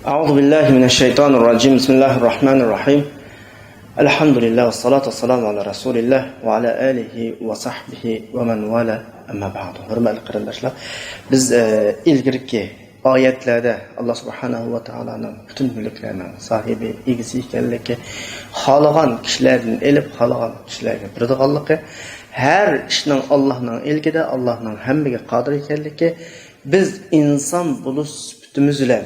أعوذ بالله من الشيطان الرجيم بسم الله الرحمن الرحيم الحمد لله والصلاة والسلام على رسول الله وعلى آله وصحبه ومن والاه أما بعد. Hürmetli kardeşler, biz ilgirki ayetlerde Allah Subhanahu ve Taala'nın bütün mülklerinin sahibi, ilgisi ekanligi, xalagan kişilerden elip xalagan kişilerge berdiganligi, her işning Allah'ның ilgide, Allah'ның hemmiga qodir ekanligi, biz inson buluş sübutimiz bilan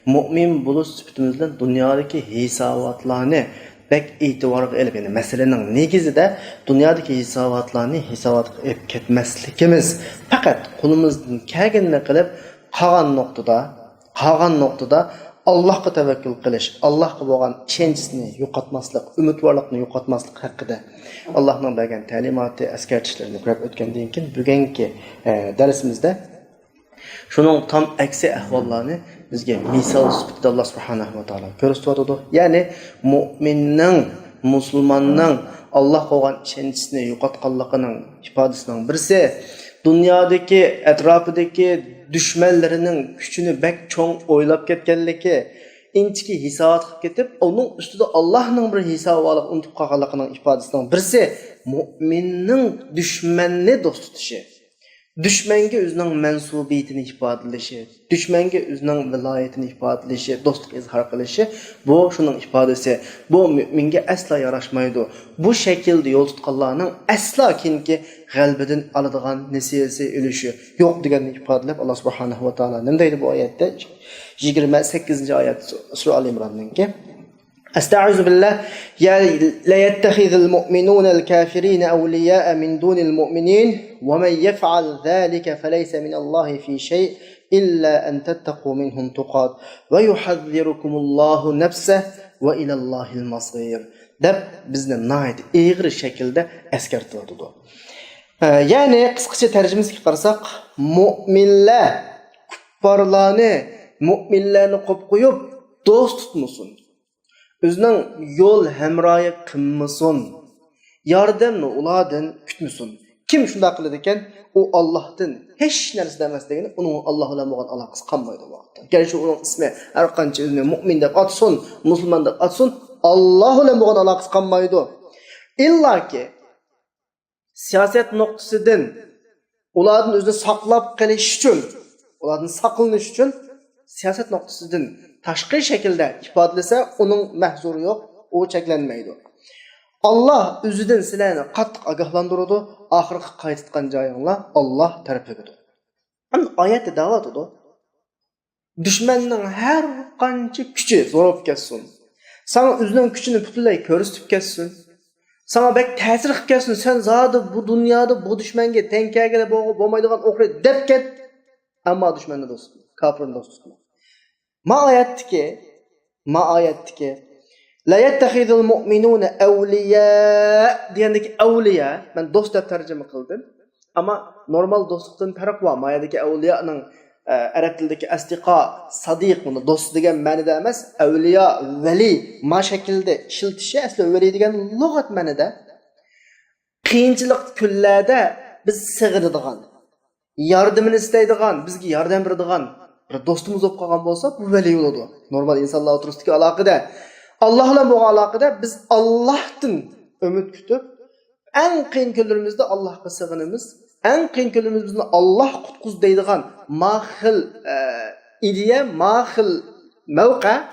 Mümin buluş sübutimiz bilan dunyodagi hisobotlarni bek e'tiborga elib, yani meselenin negizida dunyodagi hisobotlarni hisobotga olib ketmasligimiz, faqat qo'limizdan kelganini qilib qolgan nuqtada Allohga tavakkul qilish, Allohga bo'lgan ishonchisini yo'qotmaslik, umidvorlikni yo'qotmaslik haqida Allohning bergan ta'limoti, eskartishlarini ko'rib o'tgandan keyin bugungi darsimizda şunun tam aksi ahvollarni bizga misol sifatida Alloh subhanahu va taolo ko'rsatadi. Ya'ni mu'minning, musulmonning Alloh qo'ygan ishonchisini yo'qotganligining ifodasining birisi dunyodagi atrofidagi dushmanlarining kuchini bak cho'ng o'ylab ketganligi, inchki hisobot qilib ketib, uning ustida Allohning bir hisobi olib unutib qolganligining ifodasining birisi mu'minning dushmanni do'st tutishi. Düşmenge özünün mensubiyetini ifadeleşi, düşmenge özünün vilayetini ifadeleşi, dostluk izhar kılışı, bu şunun ifadesi, bu müminge asla yaraşmaydı. Bu şekilde yol tutkanlarının asla kinki galbeden alıdığan nesiyesi ölüşü yok diyen ifadelep Allah subhanahu wa ta'ala. Nemdeydi bu ayette? 28. ayet Sura Al-İmran'ınki. أستعوذ بالله يا لا يتخذ المؤمنون الكافرين أولياء من دون المؤمنين ومن يفعل ذلك فليس من الله في شيء إلا أن تتقوا منهم تقات ويحذركم الله نفسه وإلى الله المصير. deb bizni nayet ağır şekilde eskertildi. Yani kısaca tercümesiga qarasak, mu'minlar mu'minlarni qo'yib qo'yib do'st tutmasin. Özünün yol hemrayı kılmasın, yardımını ulardan kütmesin. Kim şunda kıldı eken, o Allah'tan hiç neresi demez degeni, onun Allah'la olan alakası kalmaydı bu vakti. Gerçi onun ismi her kança özünü mümin de atsın, Müslüman da atsın, Allah'la olan alakası kalmaydı. İlla ki siyaset noktasından ulardan özünü saklap kaliş için, ulardan saklanış için siyaset noktasından tashqi şekilde ifadalasa onun mahzuru yok, o cheklanmaydi. Allah o'zidan sizlarni qattiq ogohlantiradi, oxirgi qaytitgan joyinglar Alloh tarafigadir. Ana oyatda da'vat edi. Dushmanning har qancha kuchi zo'rab ketsin, sana o'zining kuchini butunlay ko'rsatib ketsin, sana bek ta'sir qilib ketsin, sen zodi bu dunyoda bu dushmanga tenkaga bo'lmaydigan o'qri deb ket, ammo dushmanni do'st, kofirni do'st tutma. Ma ayetteki la yettehidul mu'minun evliya diyendeki evliya, ben dost deb tercüme kıldım ama normal dostluktan fark var. Mayadaki evliyanın Arap tilideki asdiqa, sadiq, bunu dost degan ma'noda emas, evliya, veli ma şekilde işiltishi asli veli degan lug'at ma'noda qiyinchilik kunlarda biz sig'inadigan, yordamini istaydigan, bizga yordam beradigan dostumuz olup kalgan olsa bu veli oldu. Normal insanlarla oturusundaki alakada, Allah'la bu alakada biz Allah'tan ümit kütüp en kıyın günlerimizde Allah'a sığınımız, en kıyın günlerimizde Allah kutkuz deydiğen mahil ideya, mahil mevka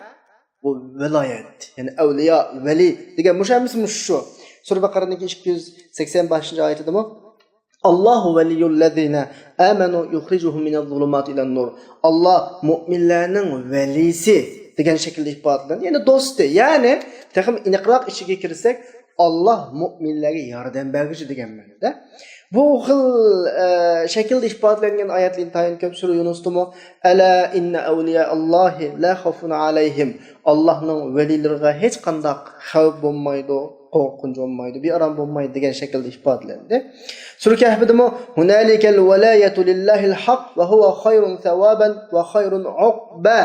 bu velayet. Yani evliya, veli diye müşahımız şu. Sure Bakara'daki 285. ayeti mi? Allahu veliyyullezine amenu yukhrijuhum minez-zulumati ilen-nur. Allah müminlerinin velisi degan şekilde ifadelanadi. Yani do'sti. Yani taxim iniqroq ishiga kirsak, Allah müminlarga yordam berguchi degan ma'noda. Bu xil shaklda ifodalangan oyatlar intayin ko'p. Sura Yunusdami ala inna awliya Allohi la khawfun alayhim. Allohning velilariga hech qanday xavf bo'lmaydi, qo'rqinch bo'lmaydi, bearam bo'lmaydi degan shaklda ifodalandi. Sura Kahfdami hunalikal walayatu lillahil haq va huwa khayrun thawaban va khayrun uqba.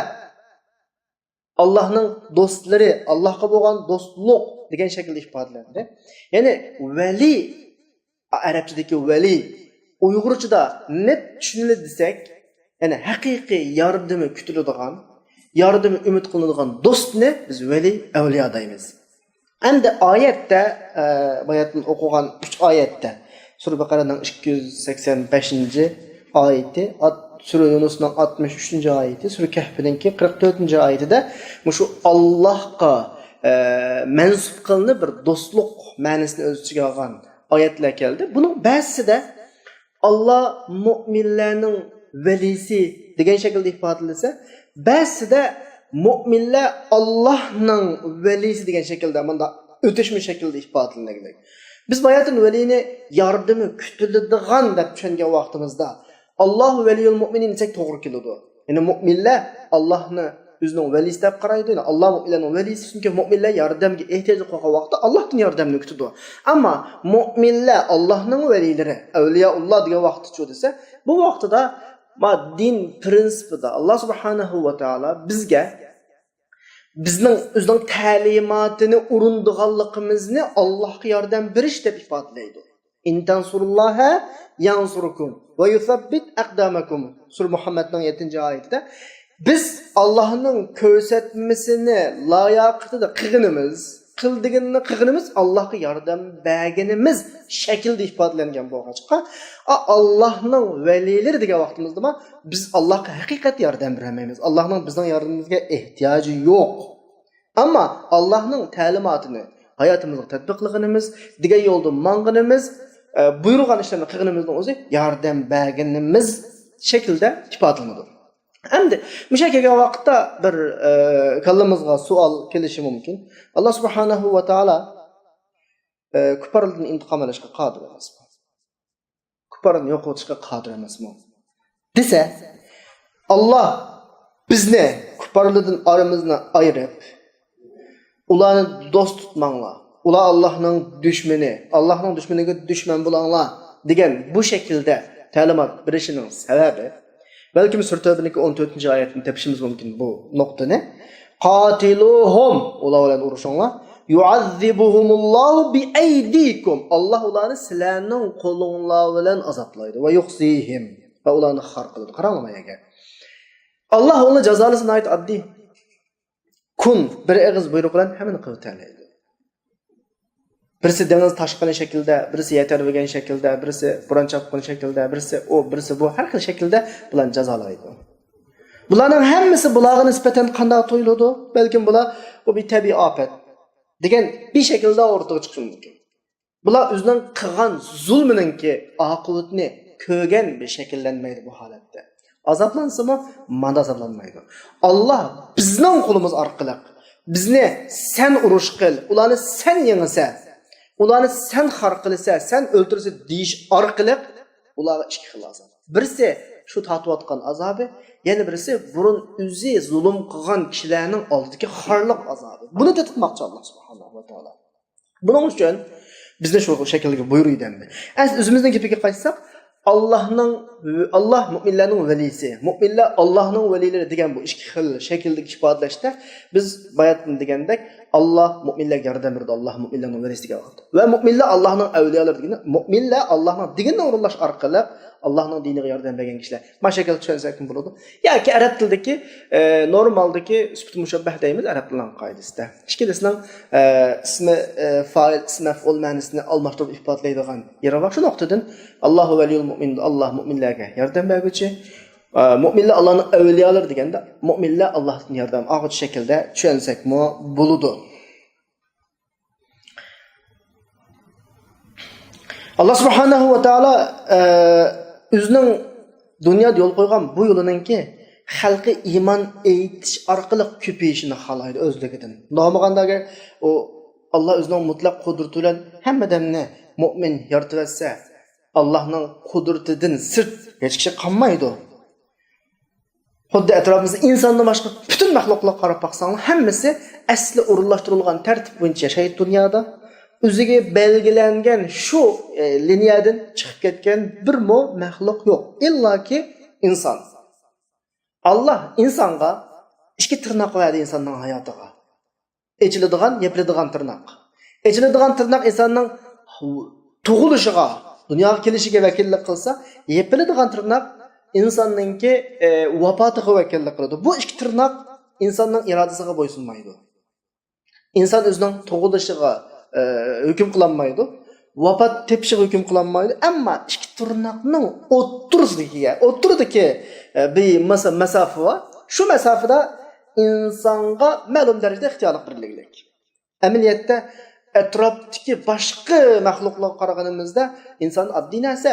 Allah'ның dostları, Allah'a bo'lgan dostluk degan shaklda ifodalandi. Ya'ni veli, Arapchadagi veli, Uyg'urchada net tushuniladi desak, ya'ni haqiqiy yordami kutiladigan, yordami umid qilinadigan do'stni biz vali avliyo deymiz. Endi oyatda bayatni o'qigan 3 oyatda Sura Baqaraning 285-oyati, Sura Yunusning 63-oyati, Sura Kahfning 44-oyatida mushu Allohga mansub qilinib bir do'stlik ma'nosini o'z ichiga olgan oyatlar keldi. Buning ba'zisida Allah mu'minlarning valisi degan shaklda ifodalansa, ba'zida mu'minlar Allohning valisi degan shaklda bunda o'tishmi shaklda ifodalangan. Biz bayatın velini yardımı kütülüdüğün deb tushungan vaqtimizda Alloh veliyul mu'minin desek to'g'ri keladi. Yani mu'minlar Allohni o'zining velisi deb qaraydi. Alloh mu'minlarning velisi, chunki mu'minlar yordamga ehtiyoji qolgan vaqtda Allohdan yordamni kutadi. Ammo mu'minlar Allohning velilari, avliyoulloh degan vaqtda desa, bu vaqtida din prinsipida Allah subhanahu va taolo bizga bizning o'zining ta'limotini o'rindiganligimizni Allohga yordam berish deb ifodalaydi. Intansurulloha yansurukum va yuthabbit aqdamakum. Sura Muhammadning 7-oyatida biz Allohning ko'rsatmasini loyiqatida qildig'inimiz Allohga yordam berganimiz shaklda ifodalangan bo'lg'achqa, Allohning valilari degan vaqtimizda biz Allohga haqiqat yordam bermaymiz. Allohning bizning yordamimizga ehtiyoji yo'q. Ammo Allohning ta'limotini hayotimizga tatbiqlaganimiz, degan yo'lda mang'inimiz, buyurgan ishlarni qilganimizning o'zi yordam berganimiz shaklda ifodalanadi. Endi musha kelgan vaqtda bir kallamizga savol kelishi mumkin. Alloh subhanahu va taolo kuparlardan intiqom olishga qodir emasmi? Kuparni yo'qotishga qodir emasmi? Desa, Alloh bizni kuparlardan aramizni ayirib, ularni do'st tutmanglar. Ular Allohning dushmani, Allohning dushmaniga dushman bo'linglar degan bu shaklda ta'limot berishining sababi belki Sura Tavbaning 14-oyatini topishimiz mumkin bu nuqtani. Qatiluhum, ular bilan urushinglar. Yu'azzibuhumullohu biaydikum. Alloh ularni sizlarning qo'linglar bilan azoblaydi va yuqsihim va ularni xor qiladi. Qaranglarga. Alloh uni jazolasini ayt oddiy. Kun bir og'iz buyruq bilan hammani qilib tashlaydi. Birisi dengiz toshqini shaklda, birisi yetarmagan shaklda, birisi bo'ron chopqin shaklda, birisi bu har xil shaklda bilan jazolaydi. Bularning hammasi bularga nisbatan qanday to'yiladi? Balkim bular bu bir tabiiy ofat degan bir shaklda o'rtaga chiqishi mumkin. Bular o'zining qilgan zulminingki oqibatini ko'rgan bir shakllanmaydi bu holatda. Azoblansimi, manda azoblanmaydi. Alloh bizning qo'limiz orqali bizni sen urush qil, ularni sen yengsa, ularni sen xor qilsa, sen o'ldirsa deyish orqali ularga ikki xil azob. Birisi shu tatiyotgan azobi, yana birisi burun o'zi zulm qilgan kishilarning oldidagi xorliq azobi. Buni tetmoqchi Alloh subhanahu va taolo. Buning uchun bizni shu shaklga buyuruydi endi. Asl o'zimizning gapiga qaytsak, Allah mu'minlarning valisi, mu'minlar Allohning valilari degan bu ikki xil shaklda ifodalashda biz bayatni degandek Allah mu'minlarga yordam berdi, Allah mu'minlarning valisi degan vaqt. Va mu'minlar Allohning avliyolari degani, mu'minlar Allohning dinini o'rinlash orqali Allohning diniga yordam bergan kishilar. Mashakal tushunsak kim bo'ladi? Yoki arab tilidagi normaldagi sifat mushabbah deymiz arab tilining qoidasida. Ikkilasining ismi fa'il, ismi maf'ul ma'nosini almashtirib ifodalaydigan yeri bor. Shu nuqtadan Allohu valiyul mu'min, Alloh mu'minlarga yordam beruvchi, mu'minlar Allohning avliyolari deganda mu'minlar Allohdan yordam oluvchi shaklda tushunsakmi bo'ladi. Allah subhanahu va taolo o'zining dunyoda yo'l qo'ygan bu yo'liningki xalqi iymon aytish orqali ko'payishini xohlaydi o'zligidan. Nomag'andaga u Alloh o'zining mutlaq qudrati bilan hammadamni mu'min yaratib etsa, Allohning qudratidan sirt hech kishi qolmaydi. Xuddi atrofimizda insondan boshqa butun maxluqlar qarab baqsanglar, hammasi asli o'rinlashtirilgan tartib bo'yicha yashaydi dunyoda. O'ziga belgilangan shu liniyadan chiqib ketgan bir maxluq yo'q. Illaki inson. Allah insonga ikki tirnoq berdi insonning hayotiga. Echiladigan, yepiladigan tirnoq. Echiladigan tirnoq insonning tug'ilishiga, dunyoga kelishiga vakillik qilsa, yepiladigan tirnoq insonningki vafotiga vakillik qiladi. Bu ikki tirnoq insonning irodasiga bo'ysunmaydi. Inson o'zining tug'ilishiga hukm qilolmaydi. Vafot tepishiga hukm qilolmaydi. Ammo ikki tirnoqning o'ttiridagi bir masofa bor. Shu masofada insonga ma'lum darajada ixtiyorlik birliklik. Amaliyotda atrofdagi boshqa maxluqlarga qaraganimizda inson oddiy narsa.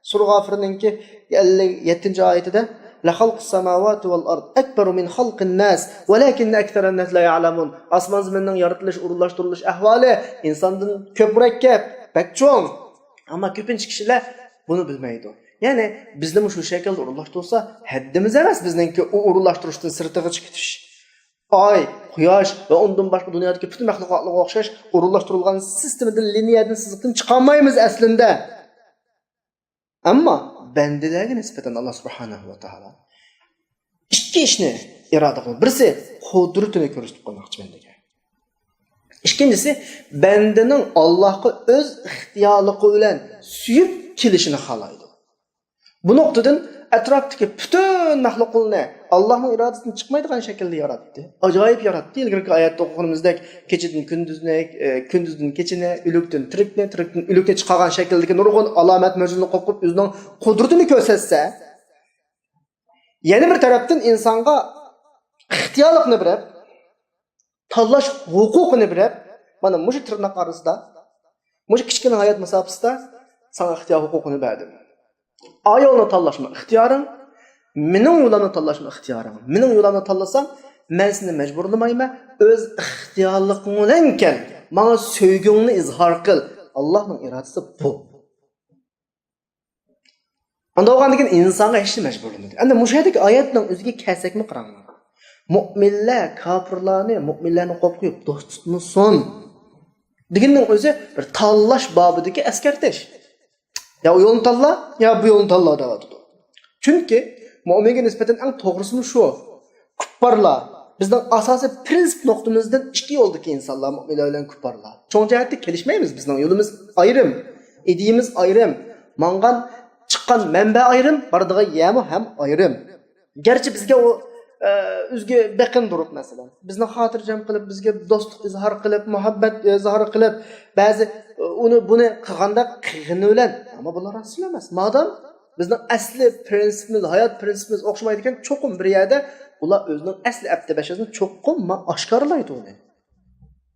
Sura G'ofirninki 57-oyatida La xalqus samawati val ard akbaru min xalqin nas walakin aktharan nas la ya'lamun. Osmon zaminning yaratilish, urulashtirish ahvoli insondan ko'p murakkab, bakcho'ng. Ammo ko'pincha kishilar buni bilmaydi. Ya'ni bizni shu shaklda urulashtirsa, haddimiz emas bizningki u urulashtirishdan sirtiga chiqish. Oy, quyosh va undan boshqa dunyodagi butun maxluqotlarga o'xshash urulashtirilgan sistemadan, liniyadan, siziqdan chiqolmaymiz aslida. Ammo bandalarga nisbatan Alloh subhanahu va taolo ikki ishni iroda qildi. Birisi qudratini ko'rsatib qo'ymoqchi bandaga. Ikkinchisi bandaning Allohga o'z ixtiyorligi bilan suyib kelishini xohlaydi. Bu nuqtadan atrofdagi butun maxluqlarni Allohning irodasidan chiqmaydigan shaklda yaratdi. Ajoyib yaratdi. Ilgari oyatda o'qiganimizdek kechadan kunduzni, kunduzdan kechini, o'likdan tirikni, tirikdan o'likka chiqargan shakldagi nurg'un alomat mo'jizani qo'yib o'zining qudratini ko'rsatsa, yana bir tarafdan insonga ixtiyorlikni berib, tanlash huquqini berib, mana shu tirnoq orasida, shu kichkina hayot masofasida sana ixtiyor huquqini berdi. Ayolni tanlashma ixtiyoring, mening yo'limni tanlashma ixtiyoring. Mening yo'limni tanlasam, men seni majburlamayman, o'z ixtiyorliging bilan kel. Menga sevgingni izhor qil. Allohning irodasi bu. Unda o'g'andikin insonga hech nima majburlamaydi. Endi mushadagi oyatning o'ziga kelsak-mi qaranglar. Mu'minlar kofirlarni, mu'minlarni qo'yib qo'yib do'st tutmasin deganning o'zi bir tanlash bobidagi eskartish. Ya o yo'lni tanla, ya bu yo'lni tanla deyapti. Chunki mu'minga nisbatan eng to'g'risi shu. Kuffarlar bizning asosiy prinsip nuqtamizdan ikki yo'ldagi insonlar, mu'minlar bilan kuffarlar. Cho'ng jihatda kelishmaymiz, bizning yo'limiz ayrim, ideyimiz ayrim, mangan chiqqan manba ayrim, bardiga yami ham ayrim. Garchi bizga o o'zga beqin durib masalan, bizni xotirjam qilib, bizga do'stlik izhor qilib, muhabbat izhor qilib, ba'zi uni buni qilganda qiyg'ini bilan, ammo bular asl emas. Madam bizning asli prinsipimiz, hayot prinsipimiz o'xshamaydi ekan, cho'qim bir yerda ular o'zining asli abdabashasini cho'qim oshkorlaydi uni.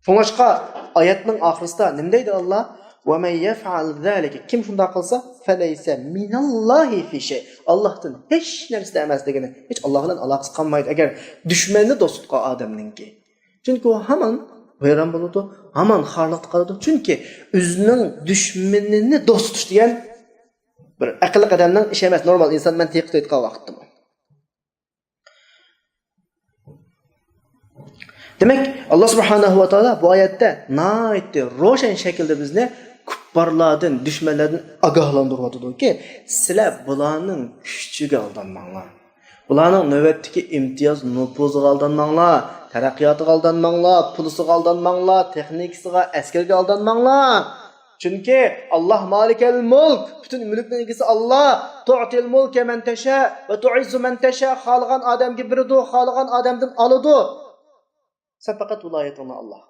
Shunga oyatning oxirisida nima deydi Alloh? Va men yaf'al zalika, kim shunday qilsa, falaysa minallohi fi shay. Allohdan hech narsa emas degani, hech Alloh bilan aloqasi qolmaydi. Agar dushmanni do'st tutgan odamninki. Chunki u hamon vayron bo'ladi, hamon xorliq qiladi. Chunki o'zining dushmanini do'st tutish degan bir aqlli odamning ishi emas, normal inson men teqib aytgan vaqtda. Demak, Alloh subhanahu va taolo bu oyatda naytdi ro'shan shaklda bizni kuffarlardan, dushmanlardan ogohlantiryapti-ki, sizlar bularning kuchiga aldanmanglar. Bularning navbatdagi imtiyoz nufuziga aldanmanglar, taraqqiyotiga aldanmanglar, pulisiga aldanmanglar, texnikasiga, askarga aldanmanglar. Chunki Alloh malikal mulk, butun mulkning egasi Alloh, tu'til mulka man tasha va tu'izzu man tasha, xolgan odamga beradi, xolgan odamdan oladi. Sen faqat viloyatini Alloh.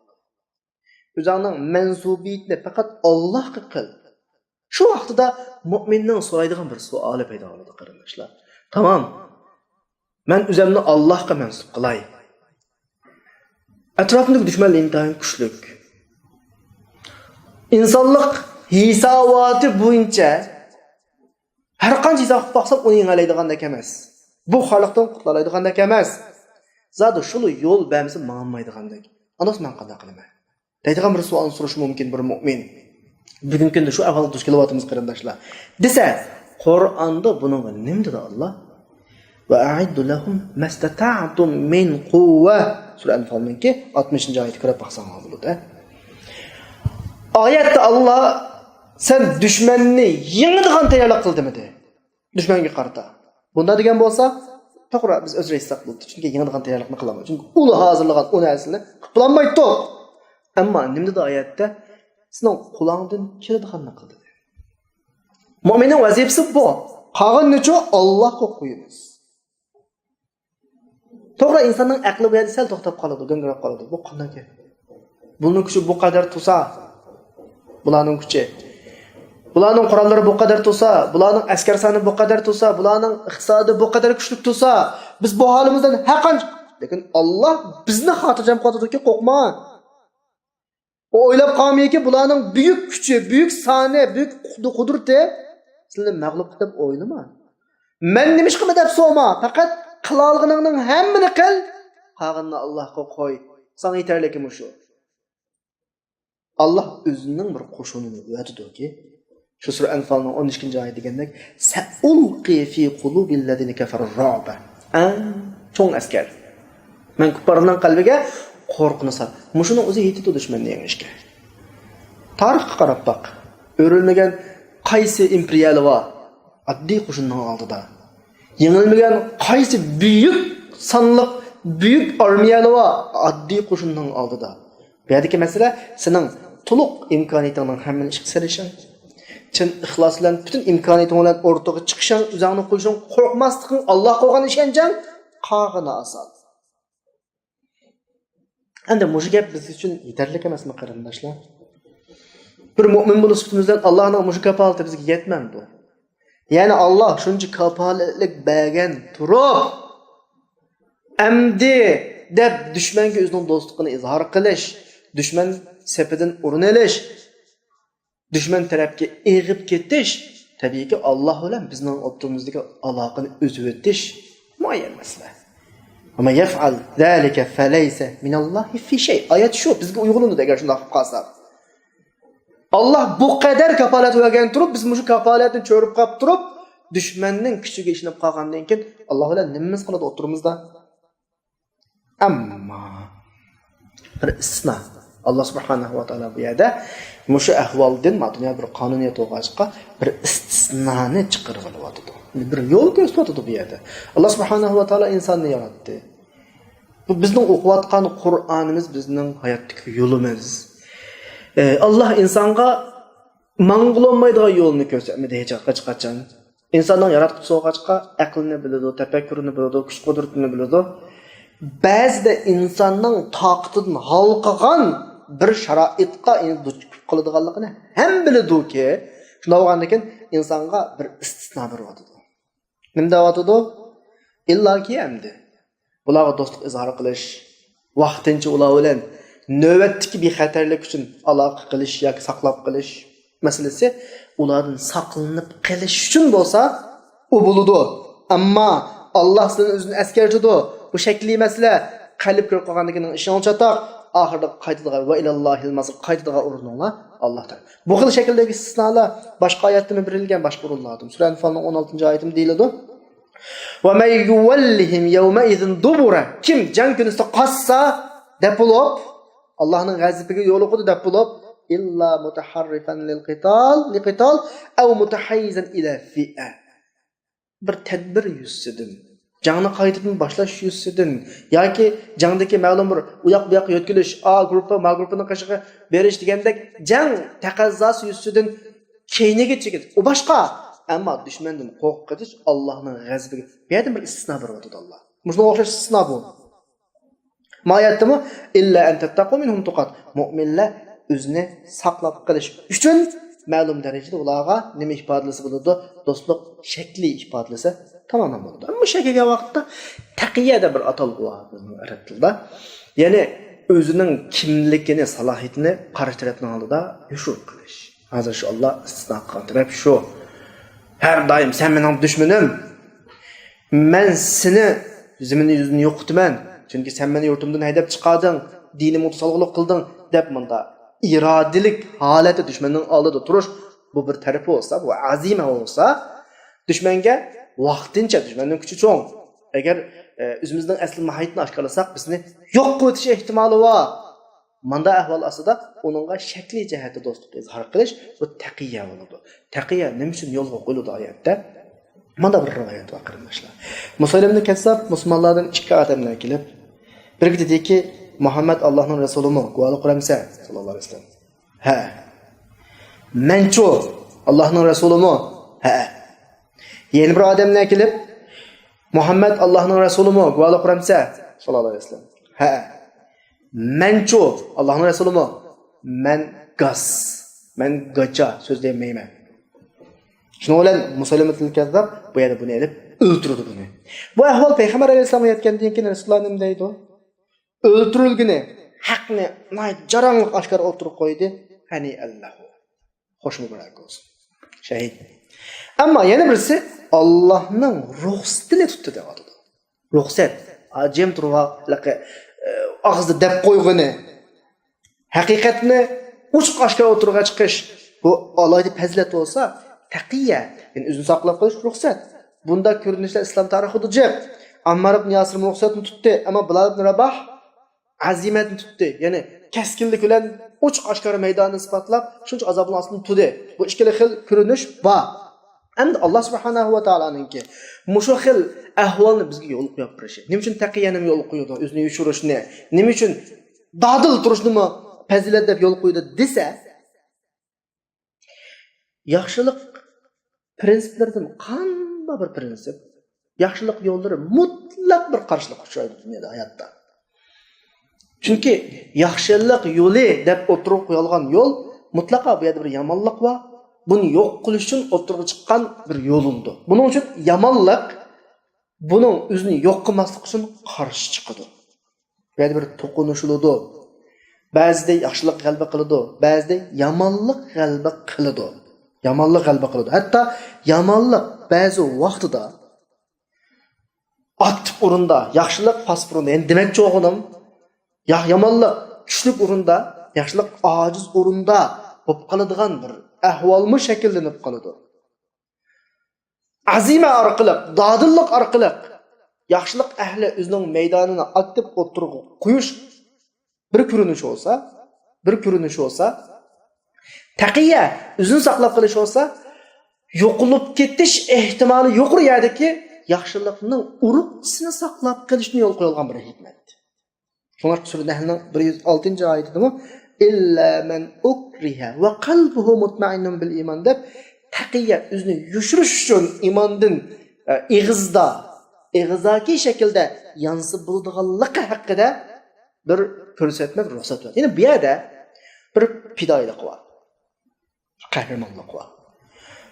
O'zingning mansubiyatni faqat Allohga qil. Shu vaqtida mu'minning so'raydigan bir savoli paydo bo'ladi, qarindoshlar. Tamam. Men o'zimni Allohga mansub qilay. Atrofimdagi dushmanlar intayin kuchli. Insonlik hisoboti bo'yicha har qancha hisob qilsam uni yengalaydigandek emas. Bu xalqdan qutulaydigandek emas. Zado shulu yo'l bamsi ma'nmaydigandek. Anas men qanday qilaman? Deydigan bir savol so'rash mumkin bir mu'min. Bugungi kunda shu ahvolga duch kelyapmiz qarindoshlar. Desa, Qur'onda buning nima dedi Alloh? Va a'iddu lahum mastata'tum min quwwa. Sura Anfal'ninki 60-oyatga kirib baqsangiz bo'ladi. Oyatda Alloh sen dushmanni yengadigan tayyorlik qildimi dedi. Dushmanga qarata. Bunda degan bo'lsa, to'g'ri biz o'z reysak bo'ldi. Chunki yengadigan tayyorlikni qilamiz. Chunki u hozirlagan u narsani qilolmaydi. Ammo nima dedi oyatda? Sizning qulongdan keladiganini qildi. Mu'minning vazifasi bu. Qolganini-chi Allohga qo'yamiz. To'g'ri, insonning aqli bu yerda sal to'xtab qoladi, g'ingirab qoladi. Bu qanday gap? Buning kuchi bu qadar tursa, bularning kuchi, bularning qurollari bu qadar tursa, bularning askar soni bu qadar tursa, bularning iqtisodi bu qadar kuchli tursa, biz bu holimizdan haqan, lekin Alloh bizni xotirjam qotadiki, qo'rqma. O o'ylab qolmayki, bularning buyuk kuchi, buyuk soni, buyuk qudrati sizlarni mag'lub qilib o'ylama. Men nima ish qilma deb so'ma, faqat qilalg'iningning hammani qil, qolganini Allohga qo'y. Sana yetarlikmi shu? Allah o'zining bir qo'shunini o'yatdiki, shu sura Anfalning 12-oy degandek, sa'ulqi fi qulubil ladina kafaru ra'ba. Cho'ng askar. Men kuffarning qalbiga qo'rqni sol. Mushuni o'zi yetib dushmanni yengishga. Tarixga qarab baq. O'rilmagan qaysi imperial va oddiy qo'shinning oldida. Yengilmagan qaysi buyuk sonliq buyuk armiyalar va oddiy qo'shinning oldida. Bu yerdagi masala sening to'liq imkoniyatingning hammani ishga solishing, chin ixlos bilan butun imkoniyating bilan o'rtaga chiqishing, o'zingni qo'yishing, qo'rqmasliging, Alloh qo'ygan ishonchang, qog'ini asal. Endi mush gap biz uchun yetarli emasmi qarindoshlar? Bir mo'min bo'lib sifatimizdan Allohning mush kapolati bizga yetmadi. Ya'ni Alloh shuncha kapolatlik bergan turib, amdi deb dushmanga o'zining do'stligini izhor qilish, dushman sepidan o'rin olish, dushman tarafga eg'ib ketish, tabiiyki Alloh bilan bizning o'rtamizdagi aloqani uzib o'tish muayyan masala. Ama yef'al zalika falaysa minallahi fi shay. Oyat shu bizga uyg'unadi agar shunday qilib qolsak. Allah bu qadar kapolat bergan turib, biz shu kapolatni cho'rib qolib turib, dushmanning kuchiga ishinib qolgandan keyin Alloh bilan nimamiz qiladi o'tirimizda? Ammo bir istisno. Allah subhanahu va taolo bu yerda mushu ahvoldan dunyo bir qonuniyat o'g'ashqa bir istisnoni chiqarib olyapti. Bir yo'l ko'rsatadi bu yerda. Allah subhanahu va taolo insonni yaratdi. Bu bizning o'qiyotgan Qur'onimiz bizning hayotdagi yo'limiz. Allah insonga mang'ulolmaydigan yo'lni ko'rsatmadi hech qachon. İnsanın yaratquchi o'g'achqa aqlni biladi, tafakkurini biladi, kuch-qudratini biladi. Ba'zida insonning toqatidan halqagan bir sharoitga duch qiladiganligini ham biladi-ki, shunda bo'lgandan keyin insonga bir istisno beryapti. Nima deyapti? Illaki endi ularga do'stlik izhor qilish, vaqtincha ular bilan navbatdagi bexatarlik uchun aloqa qilish yoki saqlab qilish masalasi ulardan saqlanib qilish uchun bo'lsa, u bo'ladi. Ammo Alloh sizning o'zini askartidi. Bu shakliy masala qalb ko'rib qolgandan keyin ishonch chatoq, oxirida qaytadigan va ilallohil masir qaytadigan o'rinlar Allohdan. Bu xil shakldagi istisnolar boshqa oyatda berilgan, boshqa o'rinlarda. Sura Anfalning 16-oyatida deyiladi. Va may yuvallihim yawma idhin dubura. Kim jang kunida qassa depolop Allohning g'azabiga yo'liqdi depolop illa mutaharrifan liqital aw mutahayyizan ila fi'a. Bir tadbir yusidim. Jangni qaytadan boshlash yusidim yoki jangdagi ma'lum bir u yoq yo'tkilish, A guruhi, M guruhining qishig'i berish degandek jang taqozosi yusidan keyniga chekid. U boshqa. Ammo dushmandan qo'rqish Allohning g'azabiga. Bu yerda bir istisno beryapti Alloh. Mushunga o'xshash istisno bu. Mayatdimi? Illa an tattaqu minhum tuqat. Mu'minlar o'zini saqlab qilish uchun ma'lum darajada ularga nima ifodalasi bo'ladi? Do'stlik shakli ifodalasi tamamen bo'ladi. Ammo shakliga vaqtda taqiyada bir atalg'u bor bizning arab tilida. Ya'ni o'zining kimligini, salohiyatini qarshi tarafning oldida yushur qilish. Hozir shu Alloh istisno qilgan taraf shu. Her daim sen mening dushmanim. Men seni ziminni yuzini yo'qotman. Chunki sen meni yurtimdan haydab chiqarding, dinimni salg'iliq qilding deb bunda irodalik holatda dushmanning oldida turish bu bir tarafi bo'lsa, bu azima bo'lsa, dushmanga vaqtincha dushmanning kuchi cho'ng. Agar o'zimizning asl mohiyatini oshkorlasak, bizni yo'q qilish ehtimoli bor. Manda ahvol asida onunğa shakli jihati do'stlik izhor qilish bu taqiya bo'ladi. Taqiya nima uchun yo'lga qo'yiladi oyatda? Manda bir rivoyat bor qarindoshlar. Musulmonlar kassab musulmonlardan ikki odamlar kelib, biri dediki, Muhammad Allohning rasulimi, guvohlik qilamsan sallallohu alayhi vasallam. Ha. Menchu Allohning rasulimi? Ha. Yana bir odamlar kelib, Muhammad Allohning rasulimi, guvohlik qilamsan? sallallohu alayhi vasallam. Ha. Menço Allah'ın Resulü mü? Men gas. Men gaça söz demeymen. Şunu olan Musaylimetul Kezzab bu yerde bunu elip öldürdü bunu. Bu ahval Peygamber Aleyhisselam'a yetkendiğin ki Resulullah ne deydi o? Öldürülgüne haqqni jaranglik aşkar oturup koydu. Hani Allahu. Hoş mübarek olsun. Şehit. Ama yana birisi Allah'ın ruhsatını tuttu deyapti. Ruhsat. Acem turga ağızda dep koyğunu. Haqiqatni uçuq aşkar oturga chiqish bu Allah'ın fazilat olsa taqiyya, yani o'zini saqlab qolish ruxsat. Bunda ko'rinishlar islom tarixida jiq. Ammar ibn Yasir ruxsatni tutdi, ammo Bilal ibn Rabah azimatni tutdi. Ya'ni keskinlik bilan uch oshkor maydonni sifatlab, shuncha azobni ostida tutdi. Bu ikkala xil ko'rinish bor. Endi Alloh subhanahu va taoloninki mushu xil ahvolni bizga yo'l qo'yib berishi. Nima uchun taqiyani yo'l qo'ydi? O'zini yushirishni, nima uchun dadil turishni fazilat deb yo'l qo'ydi desa, yaxshilik prinsiplardan qanday bir prinsip, yaxshilik yo'llari mutlaq bir qarshilik uchraydi dunyoda hayotda. Chunki yaxshilik yo'li deb o'tirib qo'yilgan yo'l mutlaqo bu yerda bir yomonlik bor. Buni yo'q qilish uchun o'tirib chiqqan bir yo'lindi. Buning uchun yomonlik buning o'zini yo'q qilmaslik uchun qarshi chiqadi. Bu yerda bir to'qinishiladi. Ba'zida yaxshilik g'alaba qiladi, ba'zida yomonlik g'alaba qiladi. Yomonlik g'alaba qiladi. Hatto yomonlik ba'zi vaqtida aktiv o'rinda, yaxshilik pasif o'rinda. Endi demakchi o'g'lim, yomonlik kuchli o'rinda, yaxshilik ojiz o'rinda bo'lib qoladigan bir ahvolmi shakllanib qoladi. Azima orqali, dadillik orqali yaxshilik ahli o'zining maydonini aktiv o'tirib qo'yish bir ko'rinish olsa, taqiyya o'zini saqlab qolish olsa, yo'qolib ketish ehtimoli yuqori yerdagi yaxshilikning urug'sini saqlab qolishni yo'l qo'yilgan bir hikmat. Shunga sura Nahlning 106-oyatida illa man ukriha va qalbuhu mutma'innun bil iman deb taqiyya o'zini yushirish uchun iymondan ig'izaki shaklda yansib bo'ladiganligi haqida bir ko'rsatma, bir ruxsat var. Yani bu yerda bir fidoyilik var. Qahramonlik var.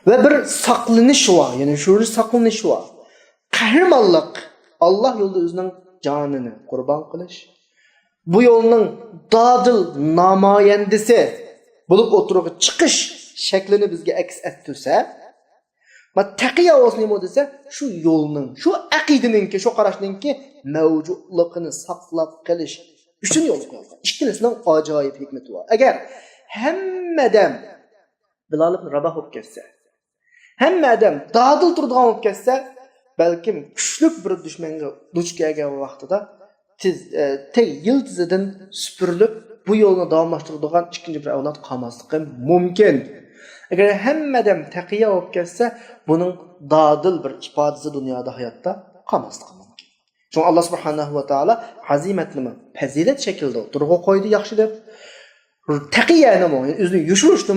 Ve bir saqlanish var. Yani şu saqlanish var. Qahramonlik Allah yo'lida o'zining jonini qurbon qilish. Bu yo'lning dadil namoyandasi bo'lib o'tirib chiqish shaklini bizga aks ettirsa, va taqiyya o'z nima desa, shu yo'lning, shu aqidaninki, shu qarashninki mavjudligini saqlab qilish uchun yo'l qo'yilgan. Ikkalasining ajoyib hikmati bor. Agar hammadan Bilal ibn Rabah bo'lib ketsa, hammadan dadil turadigan bo'lib ketsa, balkim kuchli bir dushmanga duch kelgan vaqtida yildizidan supurilib bu yo'lni davomlashtiradigan ikkinchi bir avlod qolmasligi mumkin. Agar hammadan taqiyya bo'lib ketsa, buning dadil bir ifodasi dunyoda hayotda qolmasligi mumkin. Çünkü Allah subhanahu wa ta'ala azimetni fazilat shaklida o'tirg'a qo'ydi yaxshi deb. Taqiyani o'zini yushirishni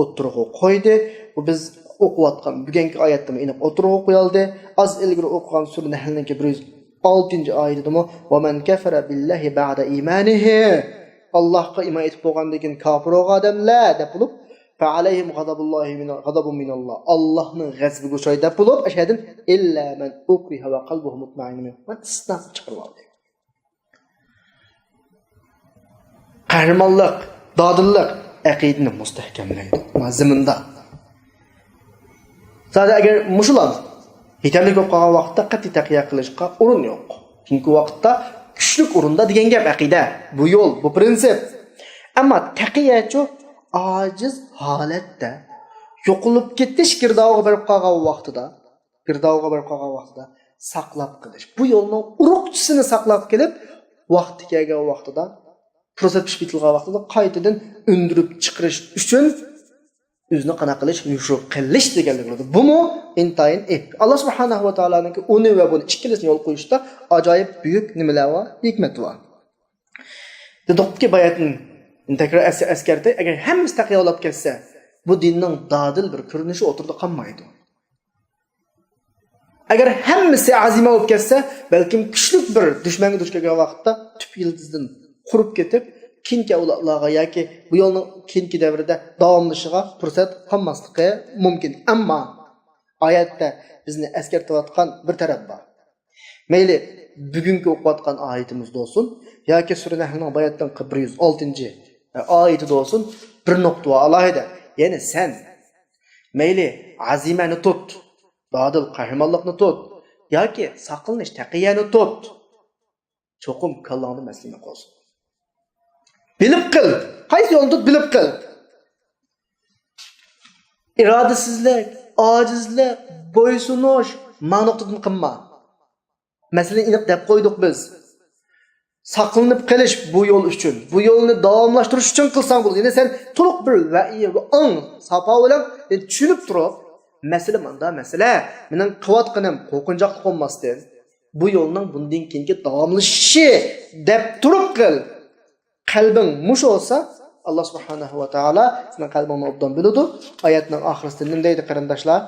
o'tirg'a qo'ydi. Bu biz o'qiyotgan bugungi oyatda aniq o'tirg'a qo'yildi. Az ilgari o'qigan sura Nahlning 106-oyatida "Va man kafara billahi ba'da imanihi" Allohga iymon etib bo'lgandan keyin kofir bo'lgan odamlar deb bo'lib, fa alayhim ghadabun minalloh. Allohning g'azabiga uchraydi deb bo'lib, ashhadin illa man ukriha va qalbuhu mutma'innun. Va istisno chiqarib oldi. Qahramonlik, dadillik aqidani mustahkamlaydi. Mazmunda. Sadece agar mushular yetarli bo'lib qolgan vaqtda qat'iy taqiyya qilishga o'rin yo'q. Chunki vaqtda kuchli o'rinda degan gap aqida, bu yo'l, bu prinsip. Ammo taqiyyachi ojiz holatda yo'qolib ketish girdog'iga berib qolgan vaqtida saqlab qilish. Bu yo'lning uruqchisini saqlab kelib, vaqti kelgan vaqtida fursat pishib ketilgan vaqtida qaytadan undirib chiqarish uchun o'zini qana qilish, yushib qilish deganlik bo'ladi. Bu mu intayin Allah subhanahu va taolaning uni va buni ikkilisini yo'l qo'yishda ajoyib buyuk nimalar va hikmat bor. Dedikki bayatning intakra askarda agar hammasi taqiyya olib ketsa, bu dinning dadil bir ko'rinishi o'tirdi qolmaydi. Agar hammasi azima bo'lib ketsa, balkim kuchli bir dushmanga duch kelgan vaqtda tüp yıldızdan qurib ketib, keyingi avlodlarga yoki bu yo'lning keyingi davrida davomlashishiga fursat qolmasligi mumkin. Ammo oyatda bizni eskartayotgan bir taraf bor. Mayli bugungi o'qiyotgan oyatimiz bo'lsin yoki sura Nahlning bayatdan 106-oyatida bo'lsin, bir nuqta alohida. Ya'ni sen mayli azimani tut, dadil qahramonlikni tut yoki saqlanish taqiyani tut. Cho'qim kallangni maslima qolsin. Bilib qil. Qaysi yo'lni tut, bilib qil. İradasizlik, acizlik, bo'ysunish ma'noqdan qilma. Masalan, aniq deb qo'ydik biz. Saqlanib qilish bu yo'l uchun, bu yo'lni davomlashtirish uchun qilsang bo'ladi. Ya'ni sen to'liq bir va'iy va ong safa bilan tushunib turib, masala menda masala, mening qilayotganim qo'rqinchoqlik bo'lmasdan, bu yo'lning bundan keyingi davomlashishi deb turib qil. Qalbing mush olsa, Allah subhanahu va taala sening qalbingni obdan biladi. Oyatning oxirisida nima deydi qarindoshlar?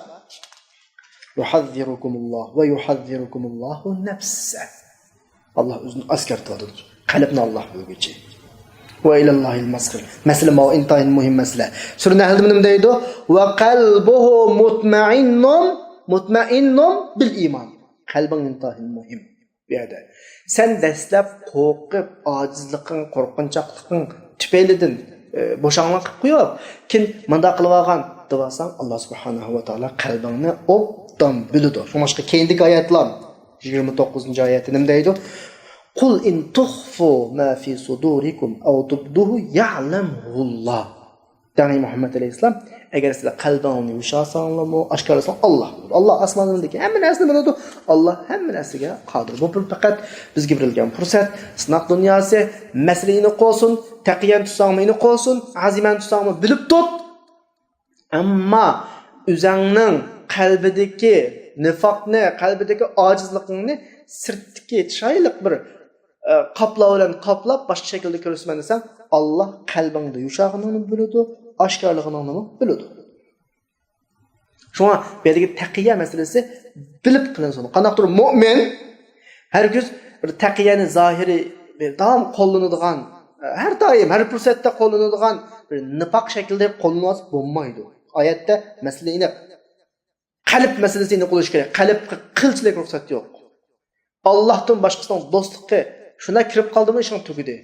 Yuhazzirukumulloh va yuhazzirukumullohu nafsa. Allah o'zini askartadi. Qalbni Alloh bilguchi. Va ilallohil masir. Masala mo intayin muhim masala. Sura Nahlda nima deydi? Va qalbuhu mutma'innun bil iman. Qalbing intayin muhim. Bu yerda sen dastlab qo'rqib, ojizlikning, qo'rqinchoqlikning tüpeylidan boşanmak qo'yib, kin manda qilib olgan devasan Allah subhanahu va taala qalbingni obdan biladi. Shuningdek keyingi oyatlar 29-oyatda nima deydi? Qul in tukhfu ma fi sudurikum aw tubduhu ya'lamuhullah. Ya'ni Muhammad alayhisalom agar sizlar qalbingni yumshasanlarmi, oshkorlasan Allah osmonidagi hamma narsani biladi. Allah hamma narsaga qodir. Bu faqat bizga berilgan fursat. Sinoq dunyosi maslini qo'ysin, taqiyan tutsangmi qo'ysin, aziman tutsangmi bilib tut. Ammo o'zingning qalbidagi nifoqni, qalbidagi ojizlikni sirtdagi chiroyli bir qoplov bilan qoplab boshqa shaklda ko'rsatman desam, Allah qalbingda yumshog'ini biladi, oshkorlig'ini biladi. Shuna bu yerdagi taqiya masalasi bilib qilinsin. Qanaqdir mu'min hargiz bir taqiyani zohiri bir davom qo'llanadigan, har doim har fursatda qo'llanadigan bir nifoq shaklda qo'llanmas bo'lmaydi. Oyatda masala aniq. Qalb masalasini qo'llash kerak. Qalbga qilchilik ruxsat yo'q. Allohdan boshqasining do'stlikka shuna kirib qoldimi ishing tugidi.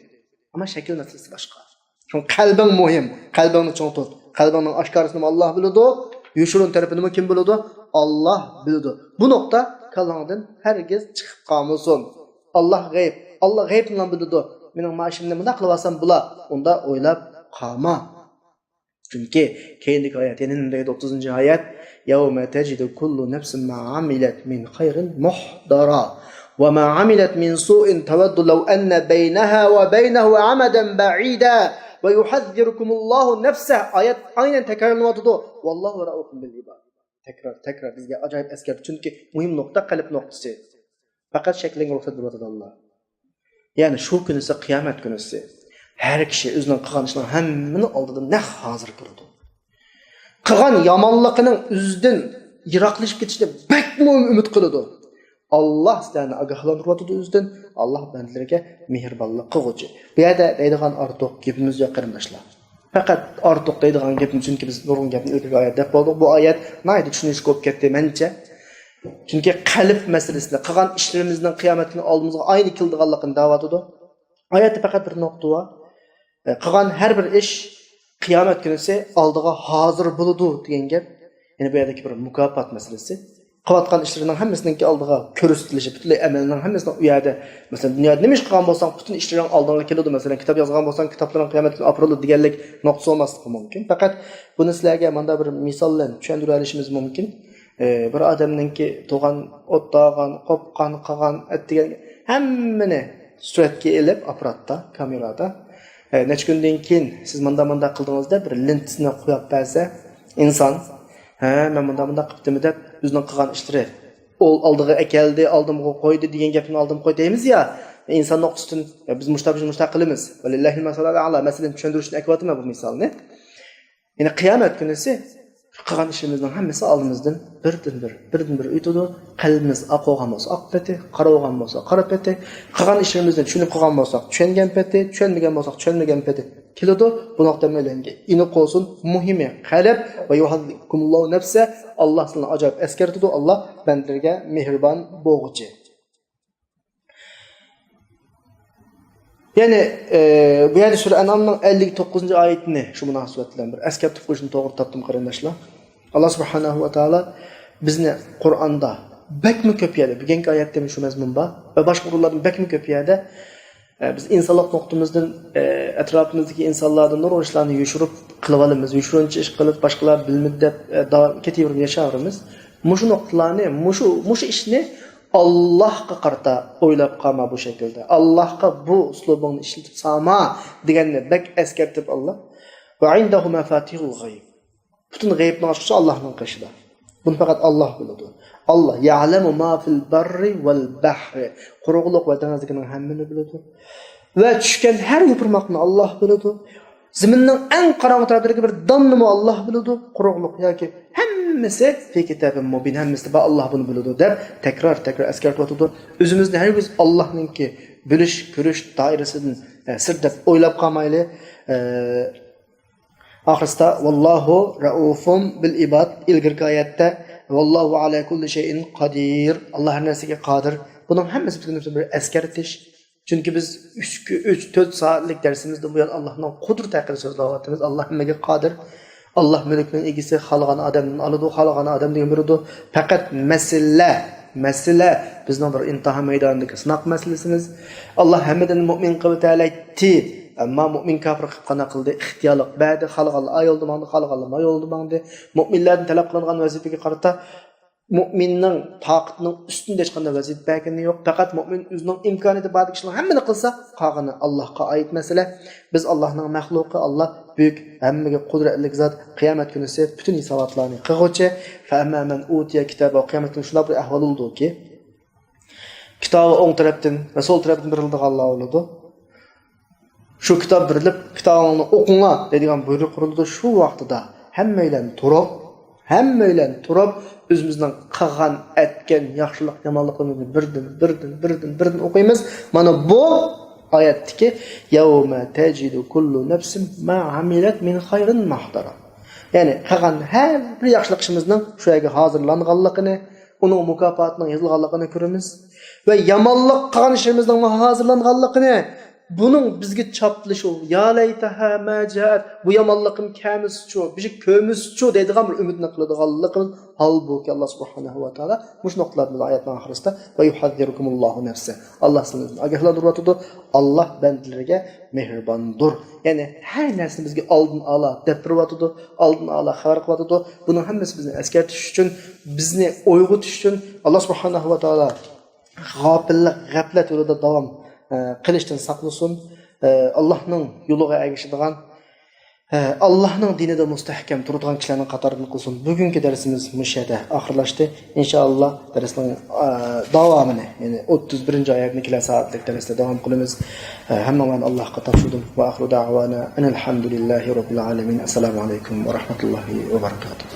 Ammo shakl masalasi boshqa. Chunki qalbing muhim. Qalbingni cho'ng tut. Qalbingning oshkorasini Alloh biladi. Yushurun tarafini kim biladi? Alloh biladi. Bu nuqta kallangdan hargiz chiqib qolmasin. Allah g'ayb. Allah g'ayb bilan biladi. Mening mashimni nima qilib olsam bular, unda o'ylab qolma. Chunki keyingi oyat, ya'ni 30-oyat, yawma tajidu kullu nafsin ma amilat min khayrin muhdara wa ma amilat min su'in tawaddu law anna baynaha wa baynahu amadan ba'ida va yuhadhdhirukumullohu nafsa. Oyat aynan takrorlanadi. Vallohu ra'ufun bil ibad. Takrar bizga ajoyib askar, chunki muhim nuqta qalb nuqtasi. Faqat shaklinga ruxsat beradi Alloh. Ya'ni shu kunisi qiyomat kunisi har kishi o'zining qilgan ishining hammani oldida naq hozir ko'radi. Qilgan yomonligining o'zidan yiroqlashib ketishni bakmo umid qiladi. Allah sizlarni ogohlantiradi o'zidan. Alloh bandalariga mehribonlik qilguvchi. Bu yerda deydigan ortiq gapimiz yo'q qarindoshlar. Faqat ortiq deydigan gapimiz, chunki biz nurg'un gapni ilk oyatda bo'ldik. Bu oyat naydi tushunish ko'p ketdi mencha. Chunki qalb masalasida qilgan ishlarimizning qiyomatini oldimizga ayni keldiganligini da'vatidi. Oyatda faqat bir nuqta bor. Qilgan har bir ish qiyomat kunisi oldiga hozir bo'ladi degan gap. Ya'ni bu yerdagi bir mukofot masalasi. Qilayotgan ishlarining hammasining oldiga ko'rsatilishi, butun amalning hammasini u yerda, masalan, dunyoda nima ish qilgan bo'lsang, butun ishlaring oldiga keladi. Masalan, kitob yozgan bo'lsang, kitoblarning qiyomat kuni opriladi deganlik nuqta bo'lmasligi mumkin. Faqat buni sizlarga menda bir misol bilan tushuntirib olishimiz mumkin. Bir odamningki tug'an, o'tdagan, qopqan, qilgan, degan hammani suratga elib apparatda, kamerada necha kundan keyin siz manda qildingizda bir lentisini qo'yib bersa, inson men bunda qilibdimi deb o'zining qilgan ishlari oldiga keldi, oldimga qo'ydi degan gapni oldim qo'y deymiz ya. İnsan nuqtasidan biz mustaqilimiz. Vallahi masalan a'la masalan tushuntirishni aytayapman bu misolni. Ya'ni qiyomat kunisi qilgan ishimizning hammasi oldimizdan birdan bir o'tadi. Qalbimiz oq bo'lgan bo'lsa oq peti, qora bo'lgan bo'lsa qora peti, qilgan ishimizni tushunib qilgan bo'lsak tushungan peti, tushunmagan bo'lsak tushunmagan peti keladi. Bu nuqta bilanki ini qo'ysin muhimi qalb va yuhaddikumullohu nafsa. Alloh sizlarni ajoyib eskartadi. Alloh bandalarga mehribon bo'g'uchi. Yani bu yerda Sura An'amning 59-oyatini shu munosabat bilan bir eskartib qo'yishni to'g'ri topdim qarindoshlar. Alloh subhanahu va taolo bizni Qur'onda bakmi ko'p yerda bugungi oyatda shu mazmun bor va boshqa o'rinlarda bakmi ko'p yerda biz insonlik nuqtamizdan atrofimizdagi insonlardan nurg'un ishlarni yushirib qilib olamiz, yushiruvchi ish qilib boshqalar bilmadi deb ketaverib yashayveramiz. Mushu nuqtalarni, mushu ishni Allohga qarata o'ylab qolma bu shaklda. Allohga bu uslubingni ishlatib sama deganni bak eskartib Alloh va indahu mafatihul g'ayb. Butun g'aybni ochqichi Allohning qo'shida. Buni faqat Alloh biladi. Allah ya'lamu ma fil barri wal bahri. Quruqliq va dengizning hammani biladi. Va tushgan har yupurmoqni Alloh biladi. Zaminning eng qorong'u tarafidagi bir donnimi Alloh biladi. Quruqliq yoki hammasi fi kitabim mubin, hammasi ba Alloh buni biladi deb takror eskartib o'tadi. O'zimizni hargiz Allohningki bilish, ko'rish doirasidan sir deb o'ylab qolmayli. Oxirida vallohu raufum bil ibad ilgirki oyatda vallohu ala kulli shay'in qodir. Alloh har narsaga qodir. Buning hammasi bir eskartish. Chunki biz 3-4 soatlik darsimizda bu yon Allohning qudrat haqida so'zlayapmiz. Alloh hammaga qodir. Allah mülkünün egisi xalqan adamdan alıdı, xalqan adamdan biridir. Faqat mesele bizning bir imtihon maydonidagi sınaq meselesimiz. Allah hammadan mu'min qilib ta'alaydi. Amma mu'min kafir qana qildi, ixtiyorlik ba'di xalqan ayoldi, xalqan ayoldi mangdi. Mu'minlardan talab qilingan vazifaga qarata mu'minning taqatining ustida hech qanday vazifa bergani yo'q. Faqat mu'min o'zining imkoniyati bor ishlarni hammani qilsa, qolgani Allohga oid masala. Biz Allohning maxluqi, Alloh büyük hammaga qudratli zot. Qiyomat kuni esa butun hisobotlarni qilg'uchi. Fa amma man utiya kitaba qiyomat kuni shunday bir ahvol bo'ldiki, kitobi o'ng tarafdan va so'l tarafdan berilgan Alloh bo'ladi. Shu kitob berilib, kitobni o'qinglar deydigan buyruq qurildi. Shu vaqtida hammaylar turib o'zimizning qilgan, etgan yaxshilik, yomonliklarimizni birdan o'qiymiz. Mana bu oyatdagi yawma tajidu kullu nafsin ma amilat min khayrin mahdara. Ya'ni qilgan har bir yaxshilik ishimizning shu yerga hozirlanganligini, uning mukofotining yozilganligini ko'ramiz va yomonlik qilgan ishimizning hozirlanganligini, bunun bizga chapilishi, ya laytaha ma ja'at, bu yomonliqim kamizchu, bizi ko'mizchu deydigan bir umidni qiladiganligimiz halbuki Allah subhanahu va taolo mush nuqtalarni oyatning oxirisida va yuhaddirukumullohu nafsa. Alloh sizlarni ogohlantiradi. Alloh bandalariga mehribondir. Ya'ni har narsani bizga oldin ola deb turadi, oldin ola xabar qiladi. Buning hammasi bizni eskartish uchun, bizni o'yg'otish uchun Alloh subhanahu va taolo g'aflat yo'lida davom qilishdan saqlasin. Allohning yo'liga ergashadigan, Allohning dinida mustahkam turadigan kishilarning qatoridan qilsin. Bugungi darsimiz mushada oxirlashdi. Inshaalloh darsning davomini, ya'ni 31-oyatni kelar soatlik darsda davom qilamiz. Hammalarni Allohga topshirdim. Va axiru da'vana alhamdulillahi robbil alamin. Assalomu alaykum va rahmatullohi va barakatuh.